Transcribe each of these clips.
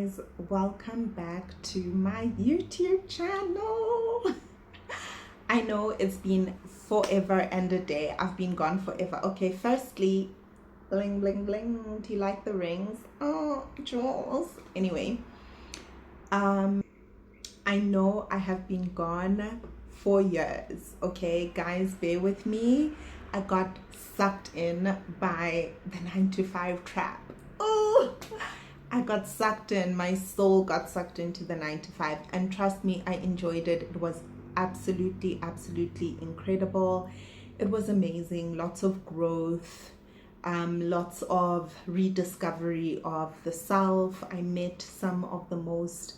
guys, welcome back to my YouTube channel. I know it's been forever and a day. I've been gone forever. Okay, firstly, bling bling bling. Do you like the rings? Oh, Jules. Anyway, I know I have been gone for years. Okay, guys, bear with me. I got sucked in by the 9 to 5 trap. Oh, I got sucked in. My soul got sucked into the 9 to 5, and trust me, I enjoyed it. It was absolutely, absolutely incredible. It was amazing. Lots of growth, lots of rediscovery of the self. I met some of the most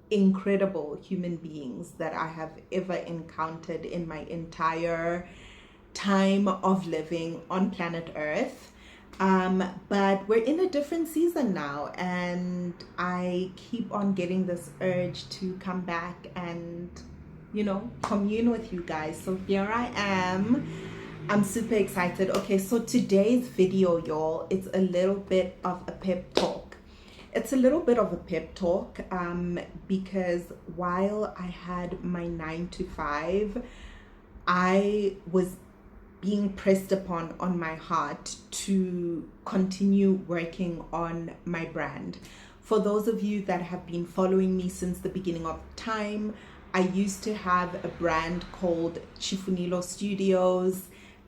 incredible human beings that I have ever encountered in my entire time of living on planet Earth. But we're in a different season now, and I keep on getting this urge to come back and, commune with you guys. So here I am. I'm super excited. Okay, so today's video, y'all, it's a little bit of a pep talk. It's a little bit of a pep talk because while I had my 9 to 5, I was being pressed upon on my heart to continue working on my brand. For those of you that have been following me since the beginning of time, I used to have a brand called Chifunilo Studios,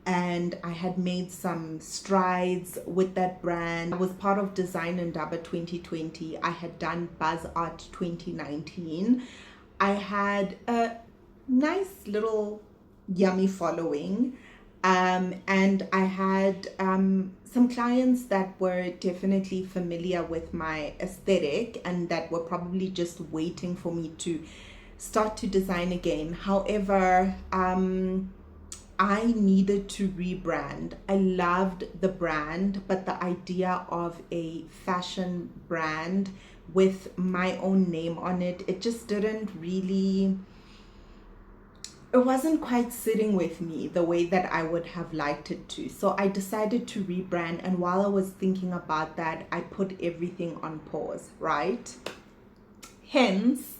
and I had made some strides with that brand. I was part of Design Indaba 2020. I had done Buzz Art 2019. I had a nice little yummy following. And I had some clients that were definitely familiar with my aesthetic and that were probably just waiting for me to start to design again. However, I needed to rebrand. I loved the brand, but the idea of a fashion brand with my own name on it, it just didn't really... It wasn't quite sitting with me the way that I would have liked it to. So I decided to rebrand, and while I was thinking about that, I put everything on pause, right? Hence,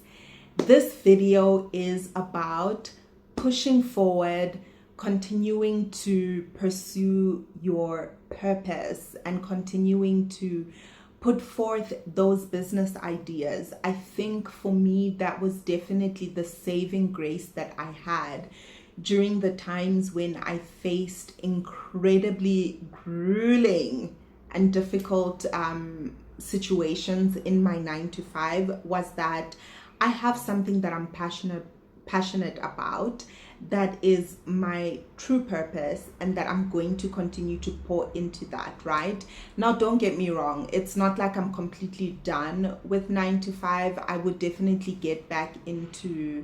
this video is about pushing forward, continuing to pursue your purpose, and continuing to put forth those business ideas. I think for me, that was definitely the saving grace that I had during the times when I faced incredibly grueling and difficult situations in my 9 to 5, was that I have something that I'm passionate about, that is my true purpose, and that I'm going to continue to pour into that, right? Now, don't get me wrong, it's not like I'm completely done with 9 to 5. I would definitely get back into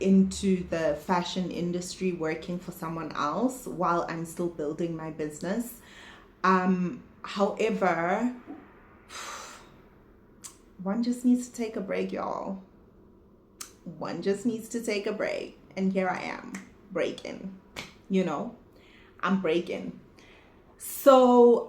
the fashion industry, working for someone else while I'm still building my business. However, one just needs to take a break, y'all. One just needs to take a break, and here I am breaking. I'm breaking. So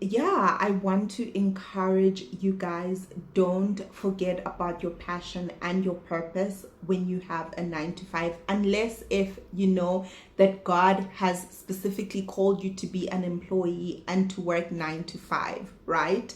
yeah, I want to encourage you guys, don't forget about your passion and your purpose when you have a 9 to 5, unless if you know that God has specifically called you to be an employee and to work 9 to 5, right?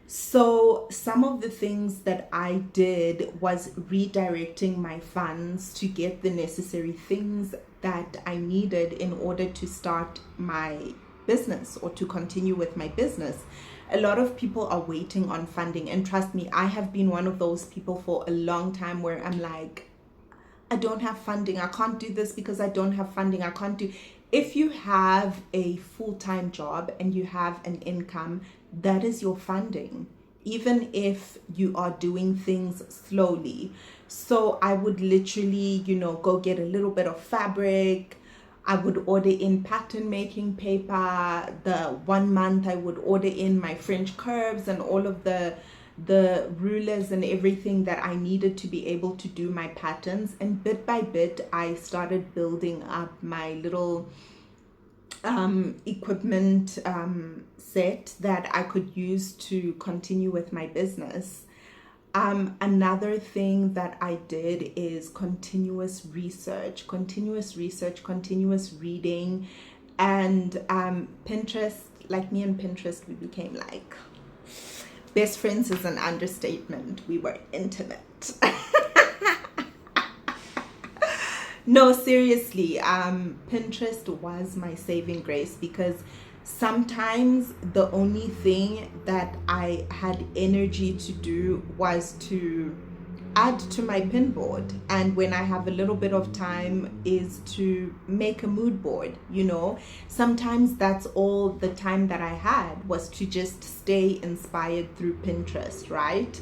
So some of the things that I did was redirecting my funds to get the necessary things that I needed in order to start my business or to continue with my business. A lot of people are waiting on funding, and trust me, I have been one of those people for a long time where I'm like, I don't have funding. I can't do this because I don't have funding. I can't do... If you have a full-time job and you have an income, that is your funding, even if you are doing things slowly. So I would literally, go get a little bit of fabric. I would order in pattern making paper. The 1 month I would order in my French curves and all of the rulers and everything that I needed to be able to do my patterns. And bit by bit, I started building up my little equipment set that I could use to continue with my business. Another thing that I did is continuous research, continuous reading, and Pinterest. Like me and Pinterest, we became like best friends is an understatement. We were intimate. No, seriously, Pinterest was my saving grace because sometimes the only thing that I had energy to do was to add to my pin board, and when I have a little bit of time is to make a mood board. Sometimes that's all the time that I had, was to just stay inspired through Pinterest, right?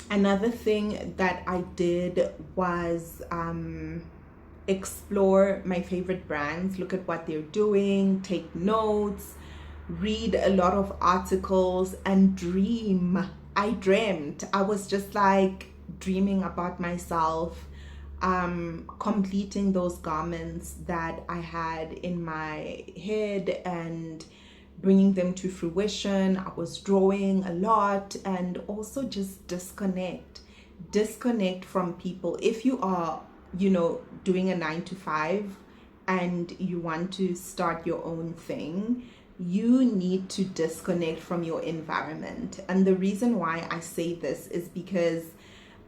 Another thing that I did was explore my favorite brands, look at what they're doing, take notes, read a lot of articles, and dream. I dreamt. I was just like dreaming about myself completing those garments that I had in my head and bringing them to fruition. I was drawing a lot, and also just disconnect from people. If you are doing a 9 to 5 and you want to start your own thing, you need to disconnect from your environment. And the reason why I say this is because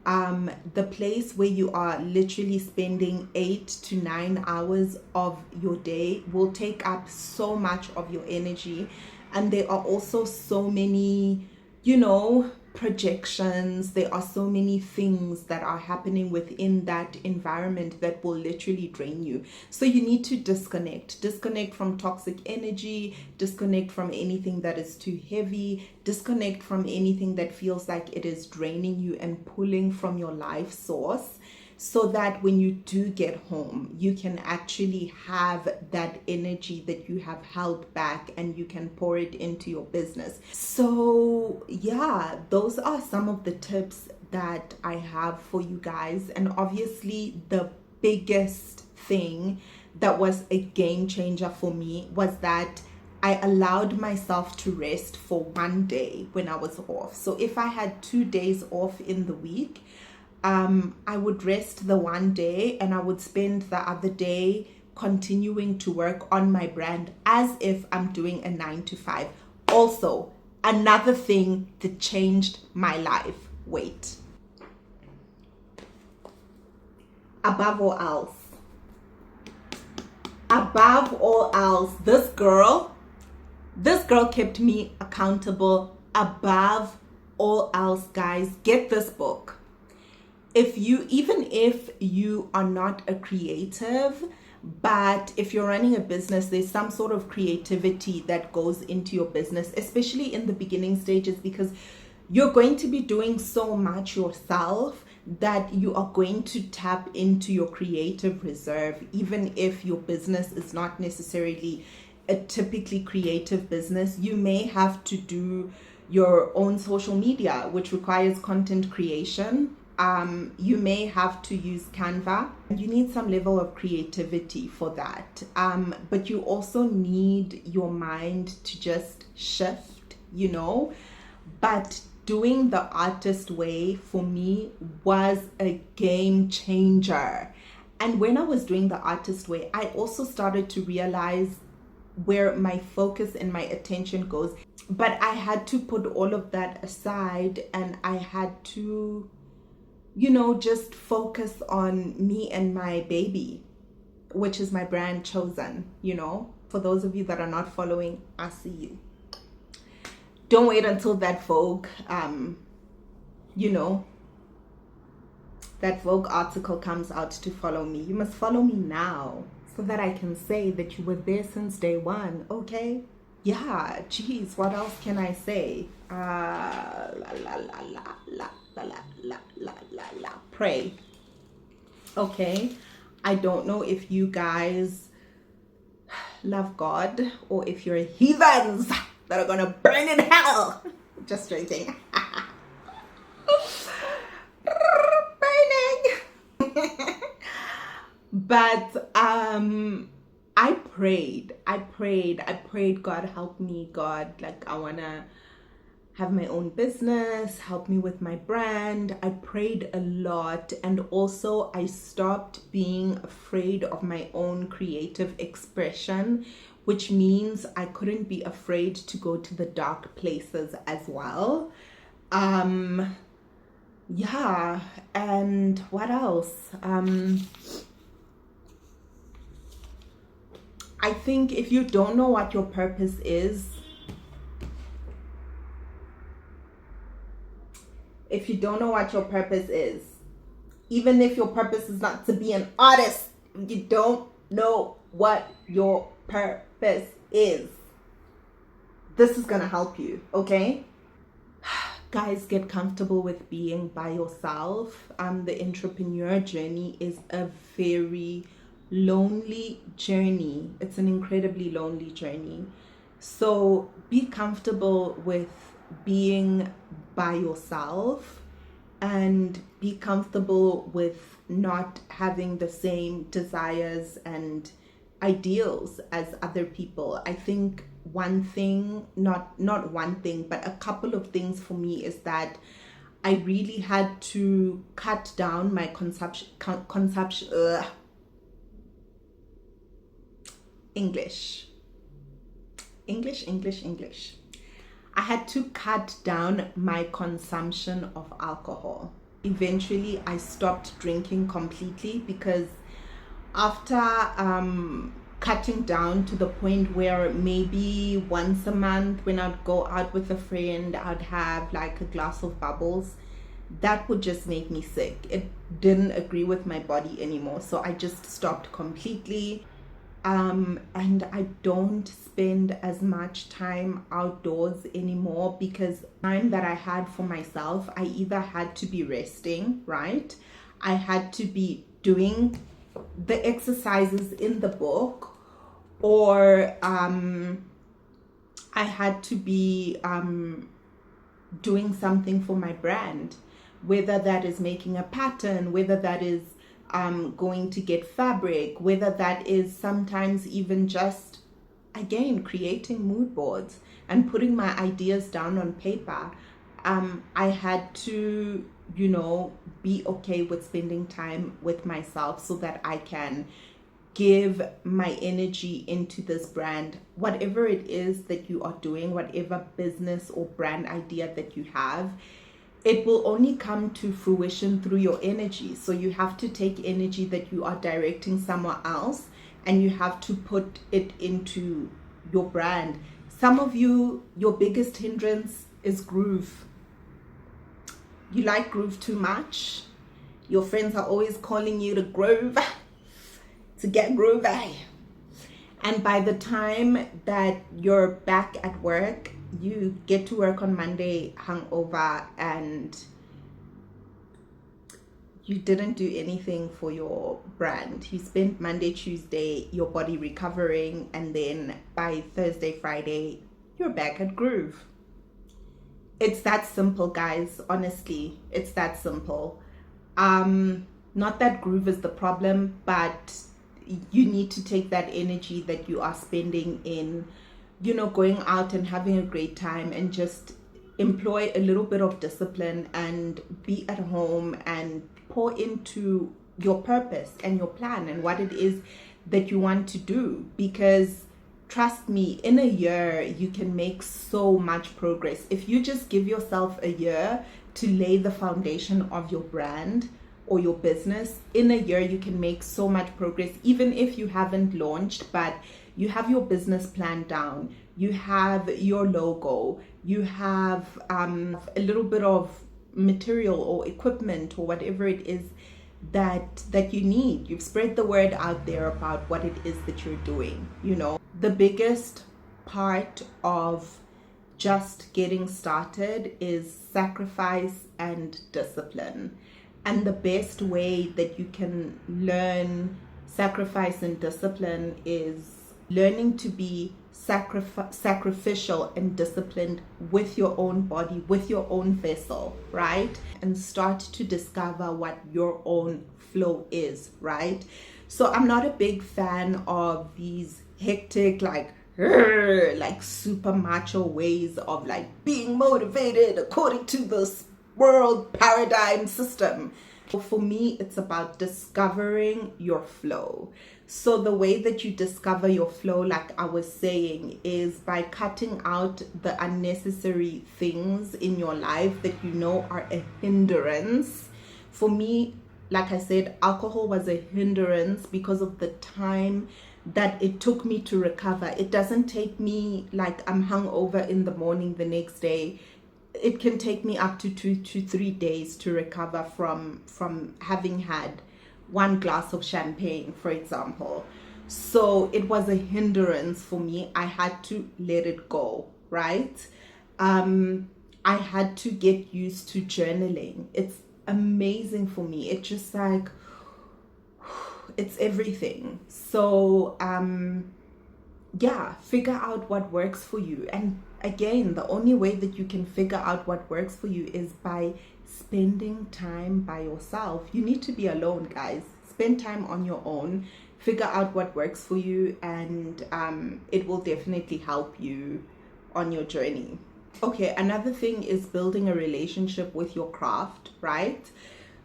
the place where you are literally spending 8 to 9 hours of your day will take up so much of your energy. And there are also so many, projections. There are so many things that are happening within that environment that will literally drain you. So you need to disconnect from toxic energy, disconnect from anything that is too heavy, disconnect from anything that feels like it is draining you and pulling from your life source, so that when you do get home, you can actually have that energy that you have held back and you can pour it into your business. So yeah, those are some of the tips that I have for you guys. And obviously the biggest thing that was a game changer for me was that I allowed myself to rest for one day when I was off. So if I had 2 days off in the week, I would rest the one day and I would spend the other day continuing to work on my brand as if I'm doing a 9 to 5. Also, another thing that changed my life. Wait. Above all else, this girl kept me accountable. Above all else, guys, get this book. Even if you are not a creative, but if you're running a business, there's some sort of creativity that goes into your business, especially in the beginning stages, because you're going to be doing so much yourself that you are going to tap into your creative reserve, even if your business is not necessarily a typically creative business. You may have to do your own social media, which requires content creation. You may have to use Canva. You need some level of creativity for that. But you also need your mind to just shift, But doing the artist way for me was a game changer. And when I was doing the artist way, I also started to realize where my focus and my attention goes. But I had to put all of that aside, and I had to just focus on me and my baby, which is my brand Chosen. For those of you that are not following, I see you. Don't wait until that Vogue, that Vogue article comes out to follow me. You must follow me now so that I can say that you were there since day one, okay? Yeah, geez, what else can I say? Pray. Okay, I don't know if you guys love God or if you're heathens that are gonna burn in hell. Just joking. Burning. But I prayed, God help me, God, like I wanna have my own business, help me with my brand. I prayed a lot, and also I stopped being afraid of my own creative expression, which means I couldn't be afraid to go to the dark places as well. Um yeah, and what else? I think if you don't know what your purpose is, if you don't know what your purpose is, even if your purpose is not to be an artist, you don't know what your purpose is, this is gonna help you, okay? Guys, get comfortable with being by yourself. The entrepreneur journey is a very lonely journey. It's an incredibly lonely journey. So be comfortable with being by yourself, and be comfortable with not having the same desires and ideals as other people. I think one thing, not one thing, but a couple of things for me is that I really had to cut down my English. English. I had to cut down my consumption of alcohol. Eventually, I stopped drinking completely, because after cutting down to the point where maybe once a month when I'd go out with a friend, I'd have like a glass of bubbles, that would just make me sick. It didn't agree with my body anymore. So I just stopped completely. And I don't spend as much time outdoors anymore, because time that I had for myself, I either had to be resting, right? I had to be doing the exercises in the book, or I had to be doing something for my brand, whether that is making a pattern, whether that is going to get fabric, whether that is sometimes even just, again, creating mood boards and putting my ideas down on paper. I had to, be okay with spending time with myself so that I can give my energy into this brand. Whatever it is that you are doing, whatever business or brand idea that you have, it will only come to fruition through your energy. So you have to take energy that you are directing somewhere else, and you have to put it into your brand. Some of you, your biggest hindrance is groove. You like groove too much. Your friends are always calling you to groove, to get groovy. And by the time that you're back at work, you get to work on Monday hungover, and you didn't do anything for your brand. You spent Monday, Tuesday, your body recovering, and then by Thursday, Friday, you're back at groove. It's that simple, guys. Honestly, it's that simple. Not that groove is the problem, but you need to take that energy that you are spending in, going out and having a great time, and just employ a little bit of discipline and be at home and pour into your purpose and your plan and what it is that you want to do. Because trust me, in a year, you can make so much progress. If you just give yourself a year to lay the foundation of your brand or your business, in a year, you can make so much progress, even if you haven't launched, but you have your business plan down, you have your logo, you have a little bit of material or equipment or whatever it is that you need. You've spread the word out there about what it is that you're doing. The biggest part of just getting started is sacrifice and discipline. And the best way that you can learn sacrifice and discipline is learning to be sacrificial and disciplined with your own body, with your own vessel, right? And start to discover what your own flow is, right? So I'm not a big fan of these hectic, like super macho ways of like being motivated according to this world paradigm system. For me, it's about discovering your flow. So the way that you discover your flow, like I was saying, is by cutting out the unnecessary things in your life that you know are a hindrance. For me, like I said, alcohol was a hindrance because of the time that it took me to recover. It doesn't take me like I'm hungover in the morning the next day. It can take me up to 2 to 3 days to recover from having had one glass of champagne, for example. So it was a hindrance for me. I had to let it go, right? I had to get used to journaling. It's amazing for me. It's just like, it's everything. So yeah, figure out what works for you. And again, the only way that you can figure out what works for you is by spending time by yourself. You need to be alone, guys. Spend time on your own, figure out what works for you, and it will definitely help you on your journey. Okay, another thing is building a relationship with your craft, right?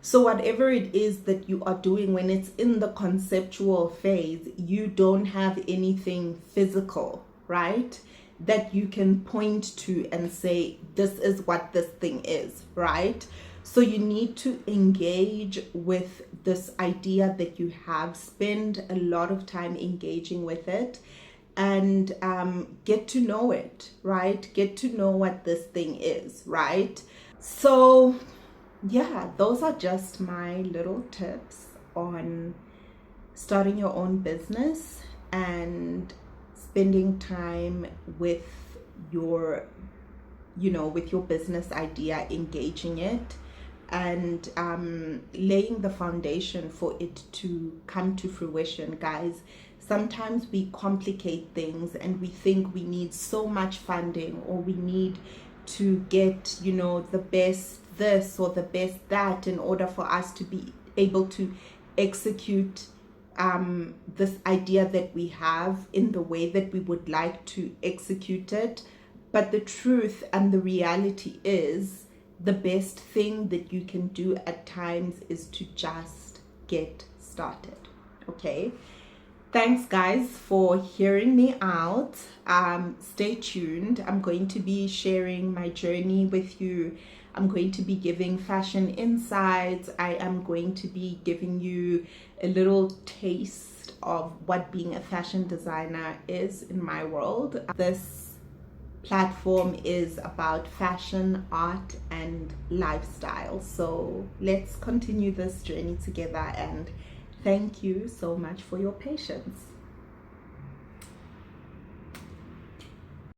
So whatever it is that you are doing, when it's in the conceptual phase, you don't have anything physical, right? That you can point to and say, this is what this thing is, right? So you need to engage with this idea that you have, spend a lot of time engaging with it, and get to know it, right? Get to know what this thing is, right? So yeah, those are just my little tips on starting your own business and spending time with your, with your business idea, engaging it, and laying the foundation for it to come to fruition. Guys, sometimes we complicate things and we think we need so much funding, or we need to get, the best this or the best that in order for us to be able to execute this idea that we have in the way that we would like to execute it. But the truth and the reality is, the best thing that you can do at times is to just get started. Okay, thanks guys for hearing me out. Stay tuned. I'm going to be sharing my journey with you. I'm going to be giving fashion insights. I am going to be giving you a little taste of what being a fashion designer is in my world. This platform is about fashion, art, and lifestyle. So let's continue this journey together, and thank you so much for your patience.